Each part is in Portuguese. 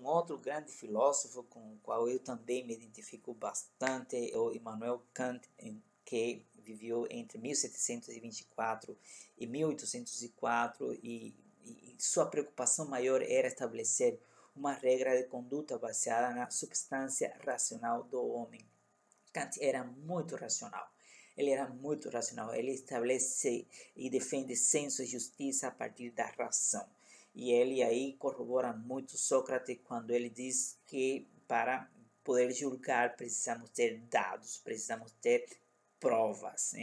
um outro grande filósofo com o qual eu também me identifico bastante, é o Immanuel Kant, que viveu entre 1724 e 1804 e sua preocupação maior era estabelecer uma regra de conduta baseada na substância racional do homem. Kant era muito racional. Ele era muito racional. Ele estabelece e defende senso e justiça a partir da razão. E ele aí corrobora muito Sócrates quando ele diz que para poder julgar precisamos ter dados, precisamos ter provas.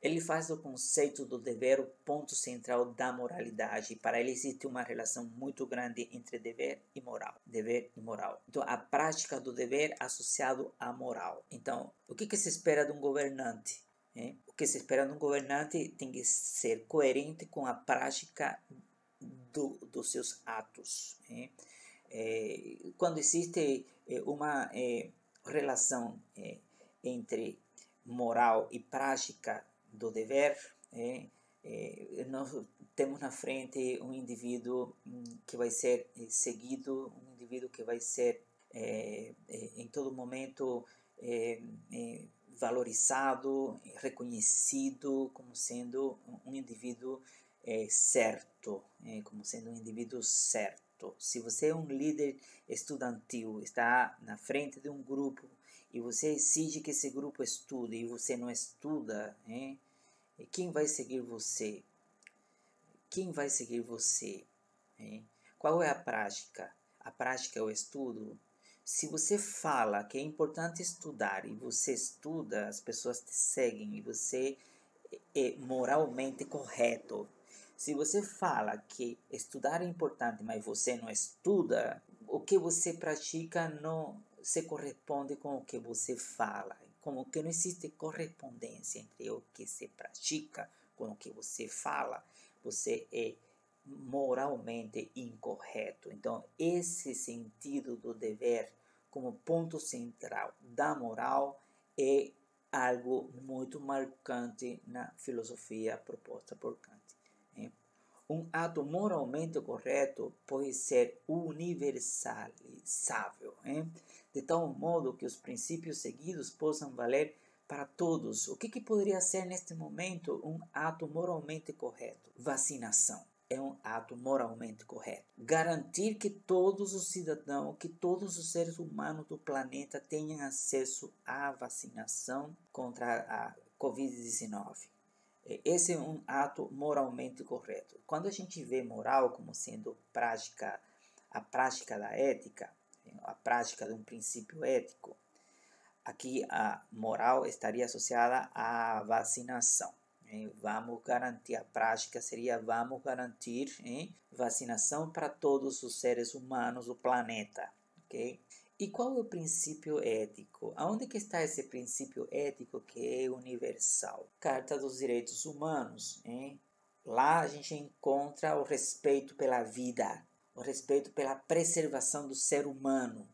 Ele faz do conceito do dever o ponto central da moralidade. Para ele existe uma relação muito grande entre dever e moral. Dever e moral. Então, a prática do dever associado à moral. Então, o que se espera de um governante? O que se espera de um governante tem que ser coerente com a prática dos seus atos. Quando existe uma relação entre moral e prática do dever, nós temos na frente um indivíduo que vai ser seguido, um indivíduo que vai ser em todo momento valorizado, reconhecido como sendo um indivíduo certo, como sendo um indivíduo certo. Se você é um líder estudantil, está na frente de um grupo e você exige que esse grupo estude e você não estuda, quem vai seguir você? Quem vai seguir você? Qual é a prática? A prática é o estudo. Se você fala que é importante estudar e você estuda, as pessoas te seguem e você é moralmente correto. Se você fala que estudar é importante, mas você não estuda, o que você pratica não se corresponde com o que você fala. Como que não existe correspondência entre o que se pratica com o que você fala, você é moralmente incorreto. Então, esse sentido do dever como ponto central da moral é algo muito marcante na filosofia proposta por Kant. Um ato moralmente correto pode ser universalizável, de tal modo que os princípios seguidos possam valer para todos. O que poderia ser neste momento um ato moralmente correto? Vacinação é um ato moralmente correto. Garantir que todos os cidadãos, que todos os seres humanos do planeta tenham acesso à vacinação contra a Covid-19. Esse é um ato moralmente correto. Quando a gente vê moral como sendo prática, a prática da ética, a prática de um princípio ético, aqui a moral estaria associada à vacinação. Vamos garantir, a prática seria vamos garantir vacinação para todos os seres humanos do planeta. Okay? E qual é o princípio ético? Aonde que está esse princípio ético que é universal? Carta dos Direitos Humanos. Lá a gente encontra o respeito pela vida, o respeito pela preservação do ser humano.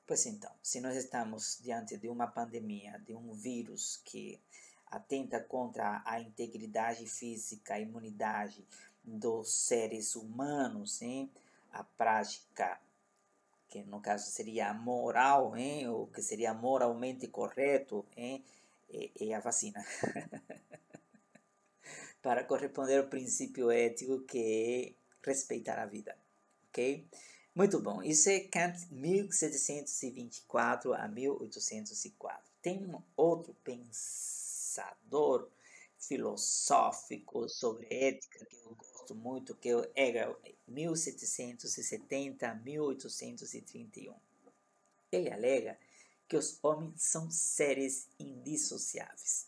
Pois então, se nós estamos diante de uma pandemia, de um vírus que atenta contra a integridade física, a imunidade dos seres humanos, a prática, que no caso seria moral, ou que seria moralmente correto, é a vacina. Para corresponder ao princípio ético que é respeitar a vida. Ok? Muito bom. Isso é Kant, 1724 a 1804. Tem um outro pensador filosófico sobre ética que eu gosto muito, que é o Hegel, 1770 a 1831. Ele alega que os homens são seres indissociáveis.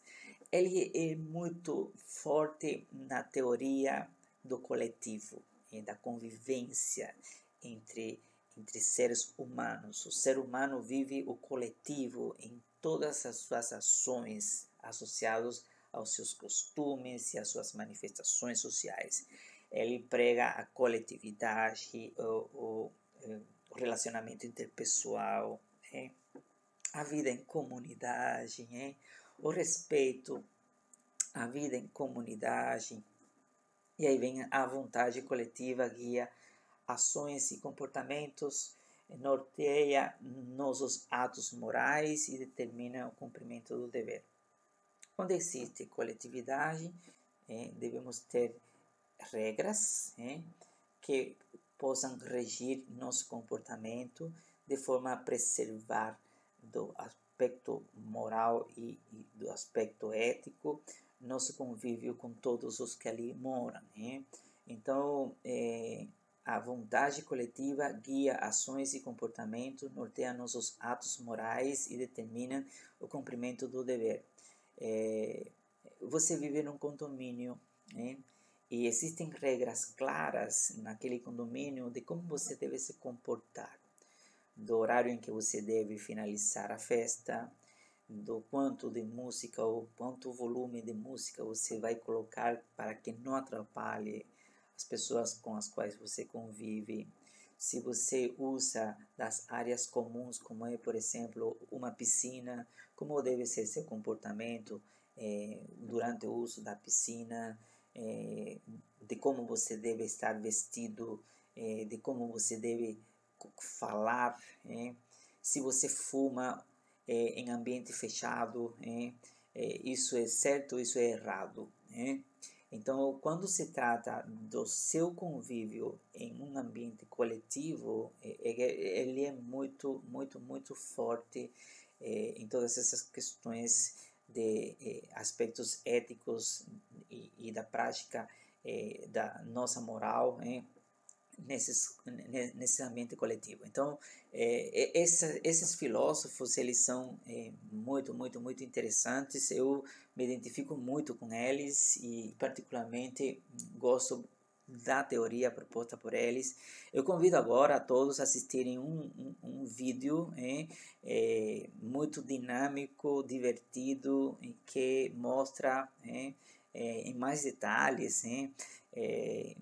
Ele é muito forte na teoria do coletivo, da convivência entre seres humanos. O ser humano vive o coletivo em todas as suas ações associadas aos seus costumes e às suas manifestações sociais. Ele prega a coletividade, o relacionamento interpessoal, a vida em comunidade, o respeito à vida em comunidade. E aí vem a vontade coletiva guia ações e comportamentos, norteia nossos atos morais e determina o cumprimento do dever. Onde existe coletividade, devemos ter regras que possam regir nosso comportamento de forma a preservar do aspecto moral e do aspecto ético nosso convívio com todos os que ali moram. Então, a vontade coletiva guia ações e comportamentos, norteia nossos atos morais e determina o cumprimento do dever. Você vive num condomínio, e existem regras claras naquele condomínio de como você deve se comportar, do horário em que você deve finalizar a festa, do quanto de música ou quanto volume de música você vai colocar para que não atrapalhe as pessoas com as quais você convive. Se você usa das áreas comuns, como é, por exemplo, uma piscina, como deve ser seu comportamento durante o uso da piscina, de como você deve estar vestido, de como você deve falar, se você fuma em ambiente fechado, isso é certo, isso é errado. Então, quando se trata do seu convívio em um ambiente coletivo, ele é muito, muito, muito forte em todas essas questões de aspectos éticos e da prática da nossa moral, nesse ambiente coletivo. Então, esses filósofos, eles são muito, muito, muito interessantes. Eu me identifico muito com eles e, particularmente, gosto da teoria proposta por eles. Eu convido agora a todos a assistirem um vídeo muito dinâmico, divertido, que mostra em mais detalhes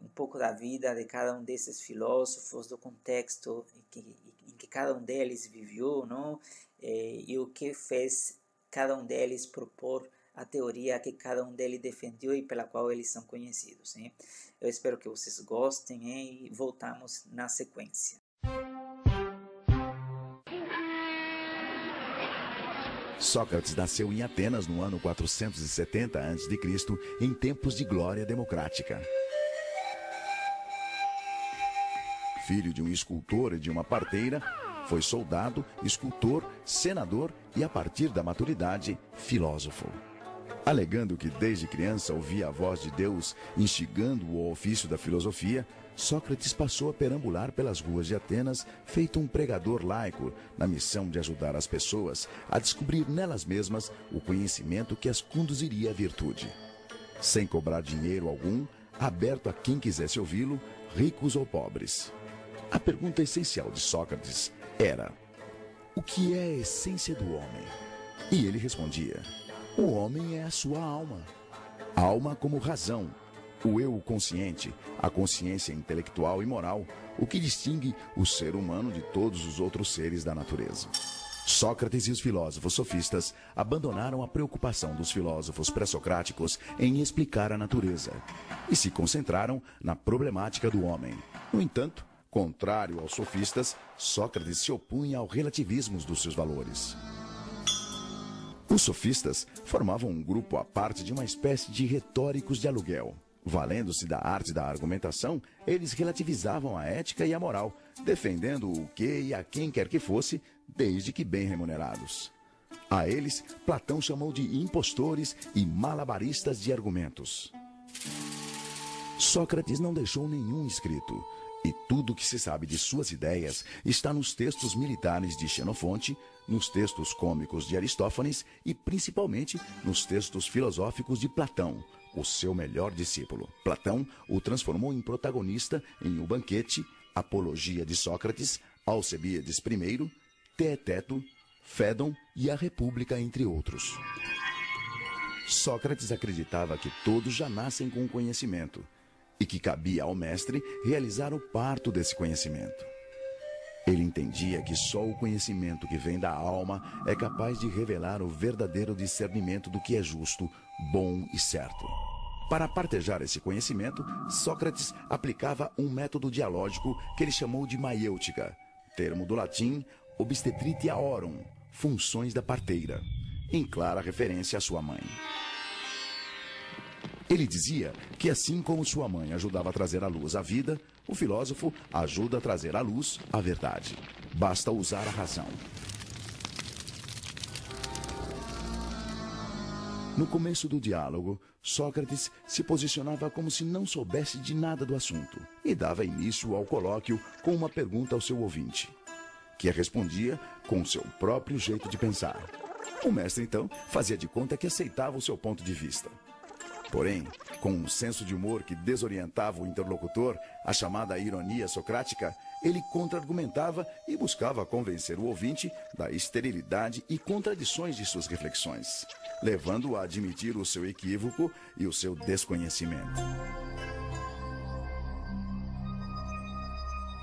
um pouco da vida de cada um desses filósofos, do contexto em que cada um deles viveu, não? E o que fez cada um deles propor a teoria que cada um deles defendeu e pela qual eles são conhecidos. Eu espero que vocês gostem e voltamos na sequência. Sócrates nasceu em Atenas no ano 470 a.C., em tempos de glória democrática. Filho de um escultor e de uma parteira, foi soldado, escultor, senador e, a partir da maturidade, filósofo. Alegando que desde criança ouvia a voz de Deus instigando-o ao ofício da filosofia, Sócrates passou a perambular pelas ruas de Atenas, feito um pregador laico, na missão de ajudar as pessoas a descobrir nelas mesmas o conhecimento que as conduziria à virtude. Sem cobrar dinheiro algum, aberto a quem quisesse ouvi-lo, ricos ou pobres. A pergunta essencial de Sócrates era: o que é a essência do homem? E ele respondia: o homem é a sua alma. Alma como razão, o eu consciente, a consciência intelectual e moral, o que distingue o ser humano de todos os outros seres da natureza. Sócrates e os filósofos sofistas abandonaram a preocupação dos filósofos pré-socráticos em explicar a natureza e se concentraram na problemática do homem. No entanto, contrário aos sofistas, Sócrates se opunha ao relativismo dos seus valores. Os sofistas formavam um grupo à parte de uma espécie de retóricos de aluguel. Valendo-se da arte da argumentação, eles relativizavam a ética e a moral, defendendo o que e a quem quer que fosse, desde que bem remunerados. A eles, Platão chamou de impostores e malabaristas de argumentos. Sócrates não deixou nenhum escrito, e tudo o que se sabe de suas ideias está nos textos militares de Xenofonte, nos textos cômicos de Aristófanes e principalmente nos textos filosóficos de Platão, o seu melhor discípulo. Platão o transformou em protagonista em O Banquete, Apologia de Sócrates, Alcebiades I, Teeteto, Fédon e A República, entre outros. Sócrates acreditava que todos já nascem com conhecimento e que cabia ao mestre realizar o parto desse conhecimento. Ele entendia que só o conhecimento que vem da alma é capaz de revelar o verdadeiro discernimento do que é justo, bom e certo. Para partejar esse conhecimento, Sócrates aplicava um método dialógico que ele chamou de maiêutica, termo do latim obstetritiaorum, funções da parteira, em clara referência à sua mãe. Ele dizia que assim como sua mãe ajudava a trazer à luz a vida, o filósofo ajuda a trazer à luz a verdade. Basta usar a razão. No começo do diálogo, Sócrates se posicionava como se não soubesse de nada do assunto e dava início ao colóquio com uma pergunta ao seu ouvinte, que a respondia com seu próprio jeito de pensar. O mestre, então, fazia de conta que aceitava o seu ponto de vista. Porém, com um senso de humor que desorientava o interlocutor, a chamada ironia socrática, ele contra-argumentava e buscava convencer o ouvinte da esterilidade e contradições de suas reflexões, levando-o a admitir o seu equívoco e o seu desconhecimento.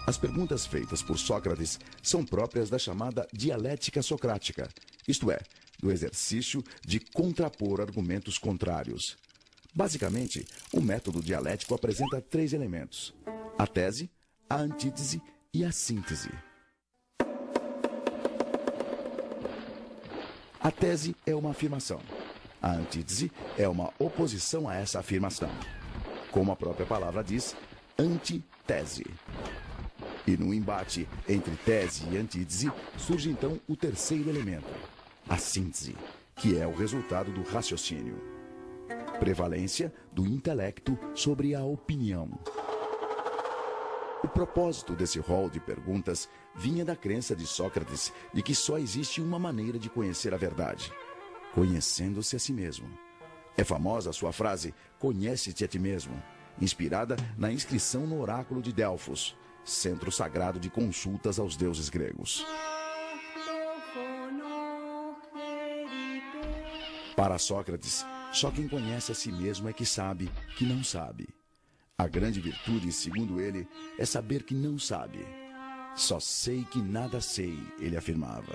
As perguntas feitas por Sócrates são próprias da chamada dialética socrática, isto é, do exercício de contrapor argumentos contrários. Basicamente, o método dialético apresenta 3 elementos: a tese, a antítese e a síntese. A tese é uma afirmação. A antítese é uma oposição a essa afirmação. Como a própria palavra diz, antitese. E no embate entre tese e antítese, surge então o terceiro elemento, a síntese, que é o resultado do raciocínio. Prevalência do intelecto sobre a opinião. O propósito desse rol de perguntas vinha da crença de Sócrates de que só existe uma maneira de conhecer a verdade: conhecendo-se a si mesmo. É famosa a sua frase, conhece-te a ti mesmo, inspirada na inscrição no oráculo de Delfos, centro sagrado de consultas aos deuses gregos. Para Sócrates, só quem conhece a si mesmo é que sabe que não sabe. A grande virtude, segundo ele, é saber que não sabe. Só sei que nada sei, ele afirmava.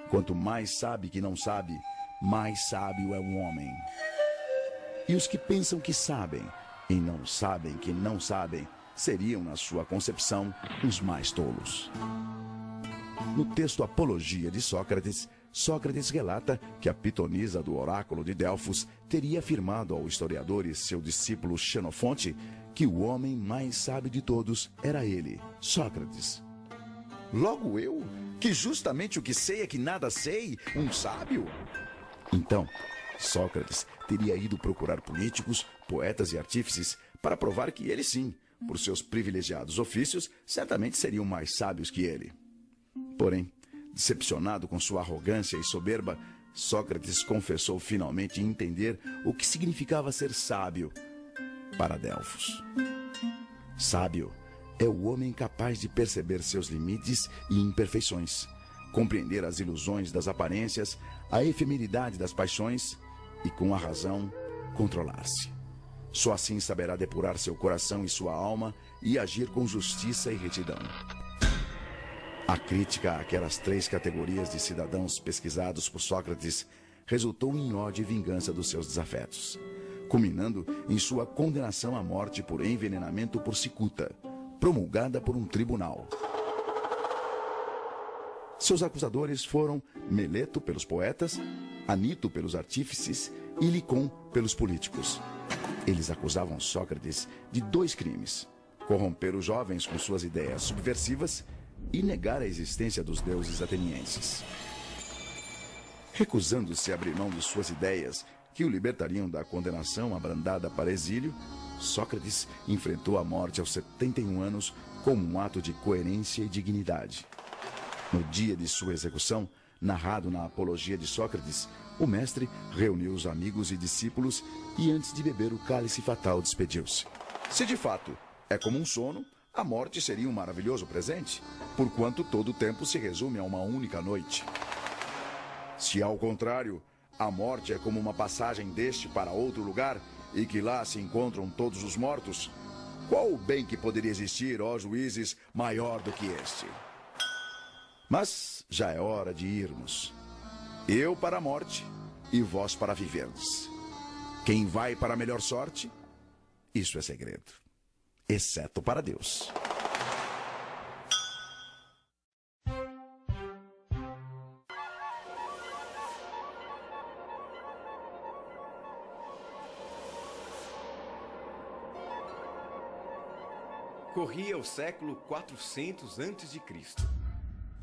Quanto mais sabe que não sabe, mais sábio é um homem. E os que pensam que sabem e não sabem que não sabem, seriam, na sua concepção, os mais tolos. No texto Apologia de Sócrates, Sócrates relata que a pitonisa do oráculo de Delfos teria afirmado ao historiador e seu discípulo Xenofonte que o homem mais sábio de todos era ele, Sócrates. Logo eu, que justamente o que sei é que nada sei, um sábio? Então, Sócrates teria ido procurar políticos, poetas e artífices para provar que ele sim, por seus privilegiados ofícios, certamente seriam mais sábios que ele. Porém, decepcionado com sua arrogância e soberba, Sócrates confessou finalmente entender o que significava ser sábio para Delfos. Sábio é o homem capaz de perceber seus limites e imperfeições, compreender as ilusões das aparências, a efemeridade das paixões e, com a razão, controlar-se. Só assim saberá depurar seu coração e sua alma e agir com justiça e retidão. A crítica àquelas 3 categorias de cidadãos pesquisados por Sócrates resultou em ódio e vingança dos seus desafetos, culminando em sua condenação à morte por envenenamento por cicuta, promulgada por um tribunal. Seus acusadores foram Meleto pelos poetas, Anito pelos artífices e Licon pelos políticos. Eles acusavam Sócrates de 2 crimes: corromper os jovens com suas ideias subversivas e negar a existência dos deuses atenienses. Recusando-se a abrir mão de suas ideias, que o libertariam da condenação abrandada para exílio, Sócrates enfrentou a morte aos 71 anos como um ato de coerência e dignidade. No dia de sua execução, narrado na Apologia de Sócrates, o mestre reuniu os amigos e discípulos e, antes de beber o cálice fatal, despediu-se. Se de fato é como um sono, a morte seria um maravilhoso presente, porquanto todo o tempo se resume a uma única noite. Se, ao contrário, a morte é como uma passagem deste para outro lugar e que lá se encontram todos os mortos, qual o bem que poderia existir, ó juízes, maior do que este? Mas já é hora de irmos. Eu para a morte e vós para viverdes. Quem vai para a melhor sorte, isso é segredo, exceto para Deus. Corria o século 400 a.C.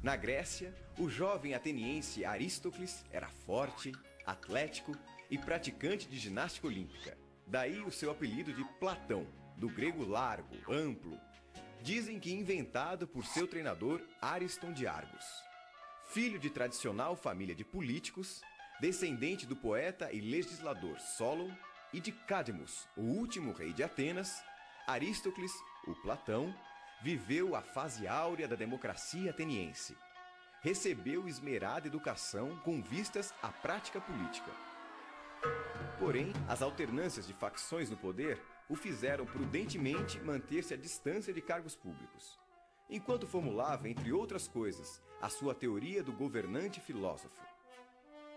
Na Grécia, o jovem ateniense Aristócles era forte, atlético e praticante de ginástica olímpica. Daí o seu apelido de Platão, do grego largo, amplo. Dizem que inventado por seu treinador Ariston de Argos. Filho de tradicional família de políticos, descendente do poeta e legislador Solon e de Cadmus, o último rei de Atenas, Aristócles, o Platão, viveu a fase áurea da democracia ateniense. Recebeu esmerada educação com vistas à prática política. Porém, as alternâncias de facções no poder o fizeram prudentemente manter-se à distância de cargos públicos, enquanto formulava, entre outras coisas, a sua teoria do governante filósofo.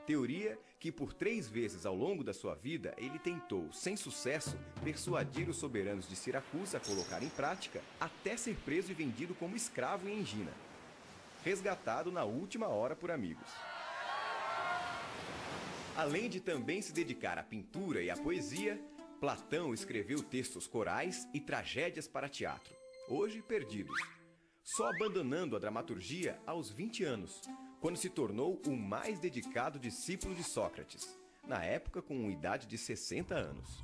Teoria que por 3 vezes ao longo da sua vida ele tentou, sem sucesso, persuadir os soberanos de Siracusa a colocar em prática, até ser preso e vendido como escravo em Engina, resgatado na última hora por amigos. Além de também se dedicar à pintura e à poesia, Platão escreveu textos corais e tragédias para teatro, hoje perdidos, só abandonando a dramaturgia aos 20 anos, quando se tornou o mais dedicado discípulo de Sócrates, na época com idade de 60 anos.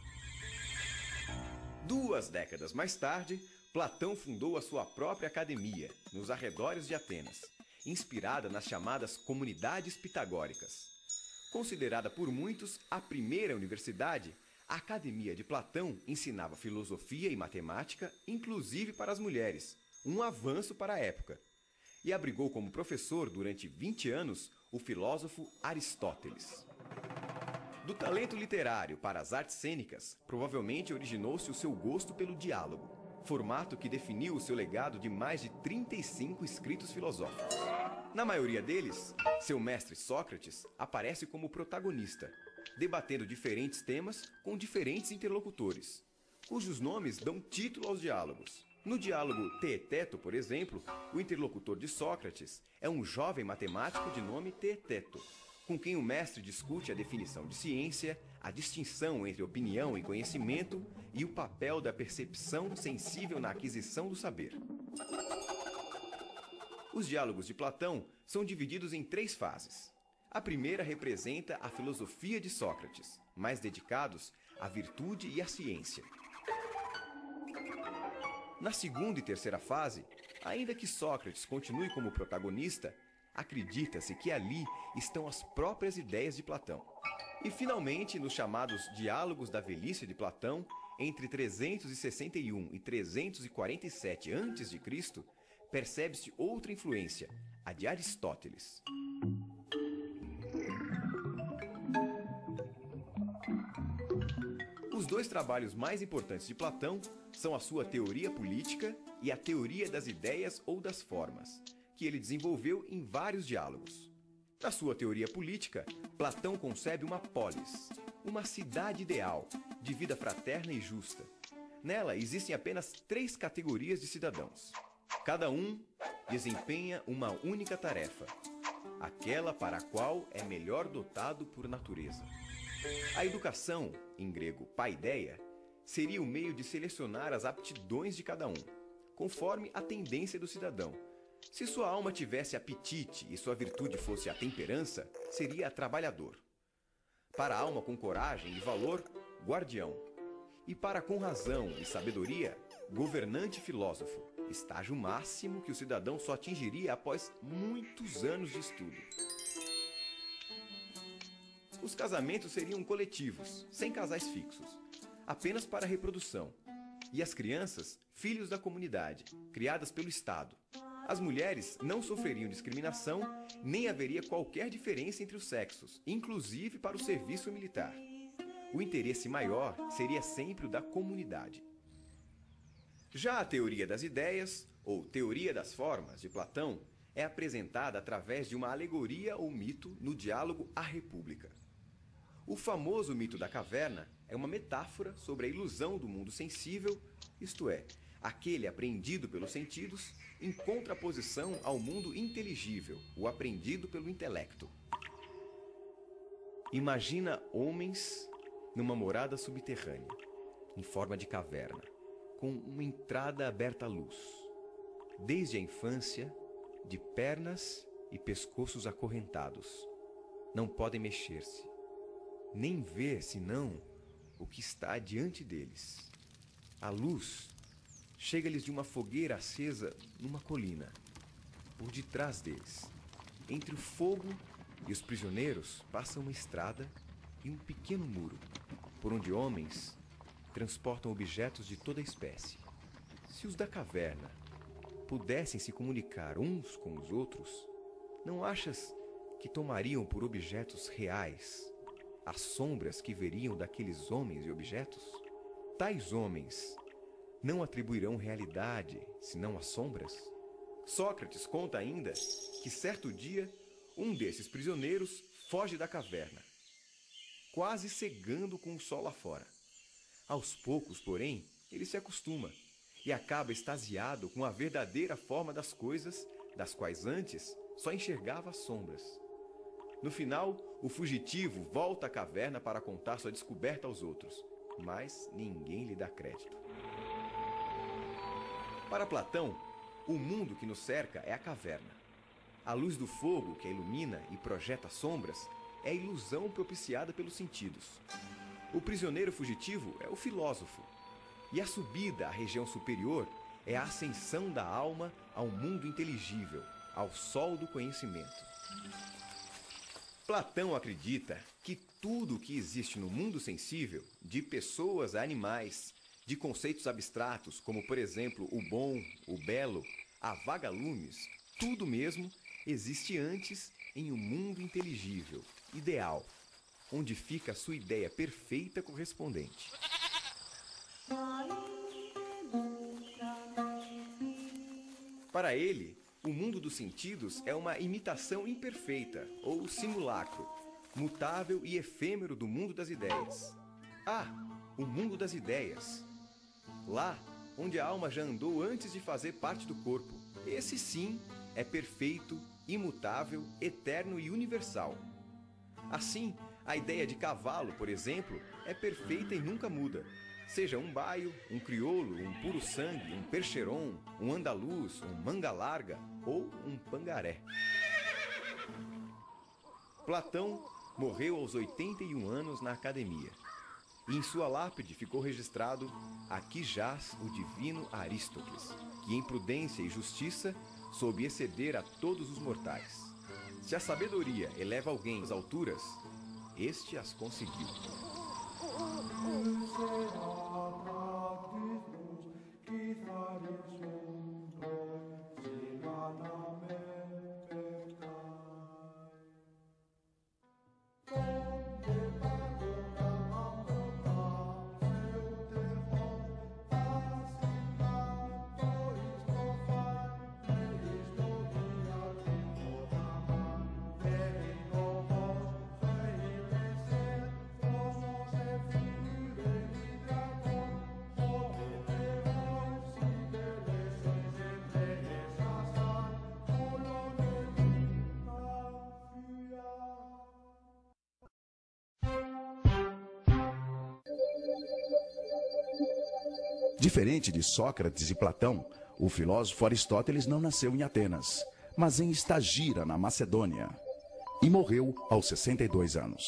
2 décadas mais tarde, Platão fundou a sua própria academia, nos arredores de Atenas, inspirada nas chamadas comunidades pitagóricas. Considerada por muitos a primeira universidade, a Academia de Platão ensinava filosofia e matemática, inclusive para as mulheres, um avanço para a época. E abrigou como professor durante 20 anos o filósofo Aristóteles. Do talento literário para as artes cênicas, provavelmente originou-se o seu gosto pelo diálogo, formato que definiu o seu legado de mais de 35 escritos filosóficos. Na maioria deles, seu mestre Sócrates aparece como protagonista, debatendo diferentes temas com diferentes interlocutores, cujos nomes dão título aos diálogos. No diálogo Teeteto, por exemplo, o interlocutor de Sócrates é um jovem matemático de nome Teeteto, com quem o mestre discute a definição de ciência, a distinção entre opinião e conhecimento e o papel da percepção sensível na aquisição do saber. Os diálogos de Platão são divididos em 3 fases. A primeira representa a filosofia de Sócrates, mais dedicados à virtude e à ciência. Na segunda e terceira fase, ainda que Sócrates continue como protagonista, acredita-se que ali estão as próprias ideias de Platão. E finalmente, nos chamados Diálogos da Velhice de Platão, entre 361 e 347 a.C., percebe-se outra influência, a de Aristóteles. Os 2 trabalhos mais importantes de Platão são a sua teoria política e a teoria das ideias ou das formas, que ele desenvolveu em vários diálogos. Na sua teoria política, Platão concebe uma polis, uma cidade ideal, de vida fraterna e justa. Nela existem apenas 3 categorias de cidadãos. Cada um desempenha uma única tarefa, aquela para a qual é melhor dotado por natureza. A educação, em grego paideia, seria o meio de selecionar as aptidões de cada um, conforme a tendência do cidadão. Se sua alma tivesse apetite e sua virtude fosse a temperança, seria trabalhador. Para a alma com coragem e valor, guardião. E para com razão e sabedoria, governante filósofo, estágio máximo que o cidadão só atingiria após muitos anos de estudo. Os casamentos seriam coletivos, sem casais fixos, apenas para a reprodução. E as crianças, filhos da comunidade, criadas pelo Estado. As mulheres não sofreriam discriminação, nem haveria qualquer diferença entre os sexos, inclusive para o serviço militar. O interesse maior seria sempre o da comunidade. Já a teoria das ideias, ou teoria das formas, de Platão, é apresentada através de uma alegoria ou mito no diálogo A República. O famoso mito da caverna é uma metáfora sobre a ilusão do mundo sensível, isto é, aquele apreendido pelos sentidos, em contraposição ao mundo inteligível, o apreendido pelo intelecto. Imagina homens numa morada subterrânea, em forma de caverna, com uma entrada aberta à luz. Desde a infância, de pernas e pescoços acorrentados. Não podem mexer-se, nem ver senão o que está diante deles. A luz chega-lhes de uma fogueira acesa numa colina, por detrás deles. Entre o fogo e os prisioneiros passa uma estrada e um pequeno muro, por onde homens transportam objetos de toda espécie. Se os da caverna pudessem se comunicar uns com os outros, não achas que tomariam por objetos reais as sombras que veriam daqueles homens e objetos? Tais homens não atribuirão realidade senão as sombras? Sócrates conta ainda que certo dia um desses prisioneiros foge da caverna, quase cegando com o sol lá fora. Aos poucos, porém, ele se acostuma e acaba extasiado com a verdadeira forma das coisas, das quais antes só enxergava as sombras. No final, o fugitivo volta à caverna para contar sua descoberta aos outros, mas ninguém lhe dá crédito. Para Platão, o mundo que nos cerca é a caverna. A luz do fogo que a ilumina e projeta sombras é a ilusão propiciada pelos sentidos. O prisioneiro fugitivo é o filósofo. E a subida à região superior é a ascensão da alma ao mundo inteligível, ao sol do conhecimento. Platão acredita que tudo o que existe no mundo sensível, de pessoas a animais, de conceitos abstratos, como por exemplo o bom, o belo, a vagalumes, tudo mesmo existe antes em um mundo inteligível, ideal, onde fica a sua ideia perfeita correspondente. Para ele, o mundo dos sentidos é uma imitação imperfeita, ou simulacro, mutável e efêmero do mundo das ideias. Ah, o mundo das ideias. Lá, onde a alma já andou antes de fazer parte do corpo. Esse sim é perfeito, imutável, eterno e universal. Assim, a ideia de cavalo, por exemplo, é perfeita e nunca muda. Seja um baio, um crioulo, um puro sangue, um percheron, um andaluz, um manga larga ou um pangaré. Platão morreu aos 81 anos na academia. E em sua lápide ficou registrado: aqui jaz o divino Aristóteles, que em prudência e justiça soube exceder a todos os mortais. Se a sabedoria eleva alguém às alturas, este as conseguiu. Diferente de Sócrates e Platão, o filósofo Aristóteles não nasceu em Atenas, mas em Estagira, na Macedônia, e morreu aos 62 anos.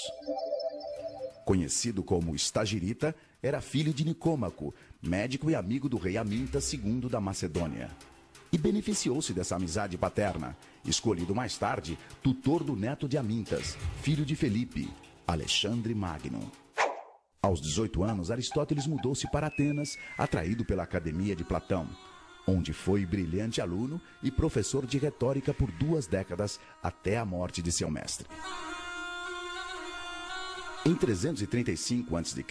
Conhecido como Estagirita, era filho de Nicômaco, médico e amigo do rei Amintas II da Macedônia. E beneficiou-se dessa amizade paterna, escolhido mais tarde tutor do neto de Amintas, filho de Felipe, Alexandre Magno. Aos 18 anos, Aristóteles mudou-se para Atenas, atraído pela Academia de Platão, onde foi brilhante aluno e professor de retórica por 2 décadas até a morte de seu mestre. Em 335 a.C.,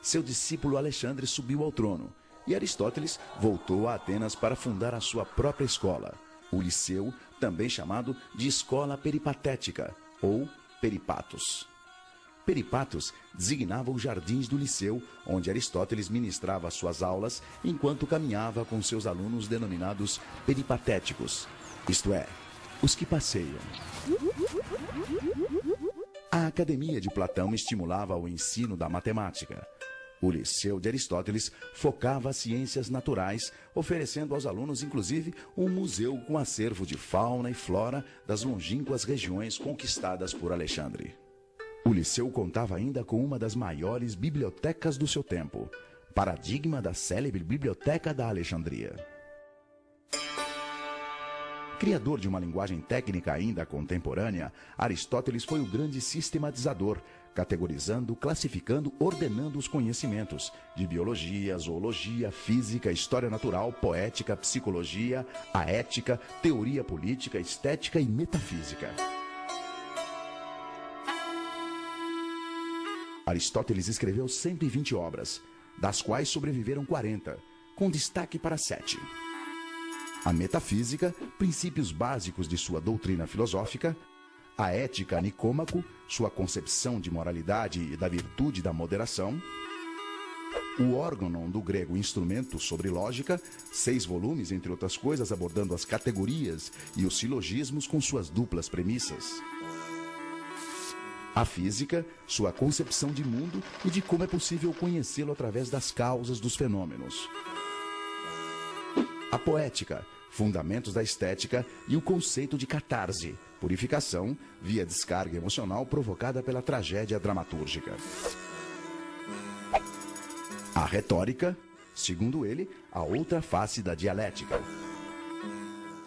seu discípulo Alexandre subiu ao trono e Aristóteles voltou a Atenas para fundar a sua própria escola, o Liceu, também chamado de Escola Peripatética, ou Peripatos. Peripatos designava os jardins do Liceu, onde Aristóteles ministrava suas aulas enquanto caminhava com seus alunos denominados peripatéticos, isto é, os que passeiam. A Academia de Platão estimulava o ensino da matemática. O Liceu de Aristóteles focava as ciências naturais, oferecendo aos alunos, inclusive, um museu com acervo de fauna e flora das longínquas regiões conquistadas por Alexandre. O Liceu contava ainda com uma das maiores bibliotecas do seu tempo, paradigma da célebre Biblioteca da Alexandria. Criador de uma linguagem técnica ainda contemporânea, Aristóteles foi o grande sistematizador, categorizando, classificando, ordenando os conhecimentos de biologia, zoologia, física, história natural, poética, psicologia, a ética, teoria política, estética e metafísica. Aristóteles escreveu 120 obras, das quais sobreviveram 40, com destaque para 7. A metafísica, princípios básicos de sua doutrina filosófica; a ética, Nicômaco, sua concepção de moralidade e da virtude da moderação; o órganon, do grego instrumento, sobre lógica, 6 volumes, entre outras coisas, abordando as categorias e os silogismos com suas duplas premissas; a física, sua concepção de mundo e de como é possível conhecê-lo através das causas dos fenômenos; a poética, fundamentos da estética e o conceito de catarse, purificação via descarga emocional provocada pela tragédia dramatúrgica; a retórica, segundo ele, a outra face da dialética;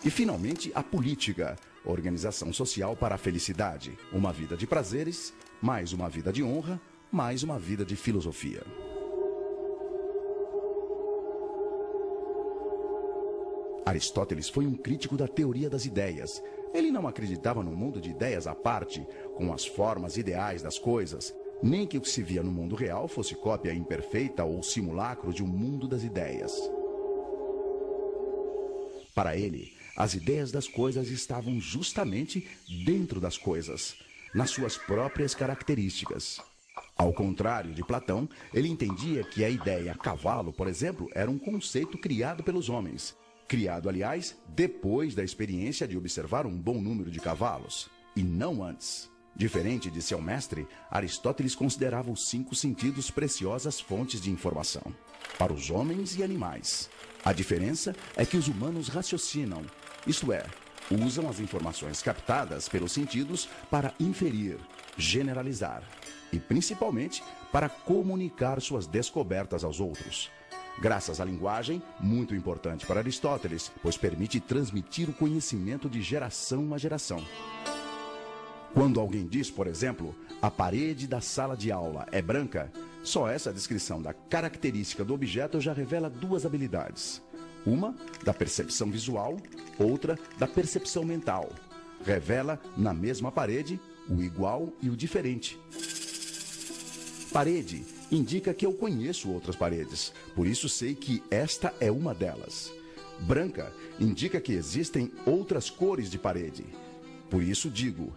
e, finalmente, a política, organização social para a felicidade, uma vida de prazeres, mais uma vida de honra, mais uma vida de filosofia. Aristóteles foi um crítico da teoria das ideias. Ele não acreditava no mundo de ideias à parte, com as formas ideais das coisas, nem que o que se via no mundo real fosse cópia imperfeita ou simulacro de um mundo das ideias. Para ele, as ideias das coisas estavam justamente dentro das coisas, nas suas próprias características. Ao contrário de Platão, ele entendia que a ideia cavalo, por exemplo, era um conceito criado pelos homens. Criado, aliás, depois da experiência de observar um bom número de cavalos, e não antes. Diferente de seu mestre, Aristóteles considerava os 5 sentidos preciosas fontes de informação, para os homens e animais. A diferença é que os humanos raciocinam, isto é, usam as informações captadas pelos sentidos para inferir, generalizar e, principalmente, para comunicar suas descobertas aos outros. Graças à linguagem, muito importante para Aristóteles, pois permite transmitir o conhecimento de geração a geração. Quando alguém diz, por exemplo, a parede da sala de aula é branca, só essa descrição da característica do objeto já revela 2 habilidades. Uma, da percepção visual, outra, da percepção mental. Revela, na mesma parede, o igual e o diferente. Parede indica que eu conheço outras paredes, por isso sei que esta é uma delas. Branca indica que existem outras cores de parede. Por isso digo,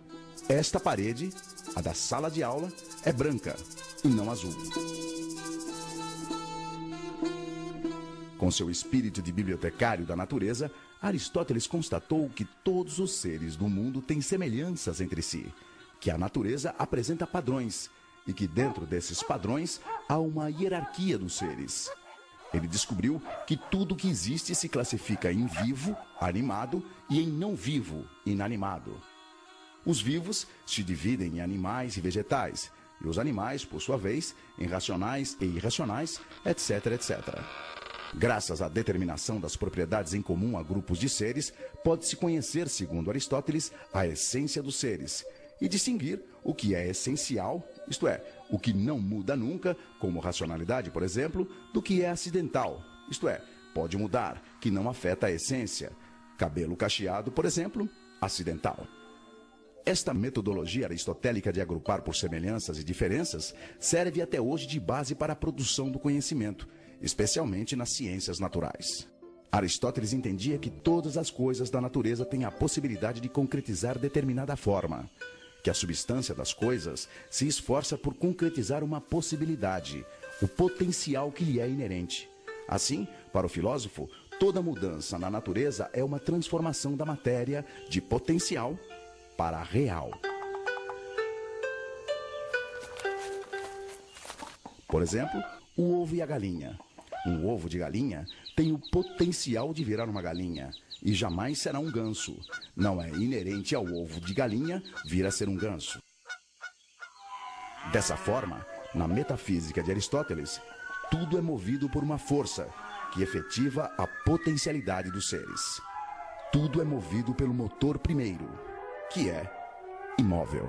esta parede, a da sala de aula, é branca e não azul. Com seu espírito de bibliotecário da natureza, Aristóteles constatou que todos os seres do mundo têm semelhanças entre si, que a natureza apresenta padrões, e que dentro desses padrões há uma hierarquia dos seres. Ele descobriu que tudo que existe se classifica em vivo, animado, e em não vivo, inanimado. Os vivos se dividem em animais e vegetais, e os animais, por sua vez, em racionais e irracionais, etc, etc. Graças à determinação das propriedades em comum a grupos de seres, pode-se conhecer, segundo Aristóteles, a essência dos seres, e distinguir o que é essencial, isto é, o que não muda nunca, como racionalidade, por exemplo, do que é acidental, isto é, pode mudar, que não afeta a essência. Cabelo cacheado, por exemplo, acidental. Esta metodologia aristotélica de agrupar por semelhanças e diferenças serve até hoje de base para a produção do conhecimento, especialmente nas ciências naturais. Aristóteles entendia que todas as coisas da natureza têm a possibilidade de concretizar determinada forma. que a substância das coisas se esforça por concretizar uma possibilidade, o potencial que lhe é inerente. Assim, para o filósofo, toda mudança na natureza é uma transformação da matéria de potencial para real. Por exemplo, o ovo e a galinha. Um ovo de galinha tem o potencial de virar uma galinha e jamais será um ganso. Não é inerente ao ovo de galinha vir a ser um ganso. Dessa forma, na metafísica de Aristóteles, tudo é movido por uma força que efetiva a potencialidade dos seres. Tudo é movido pelo motor primeiro, que é imóvel.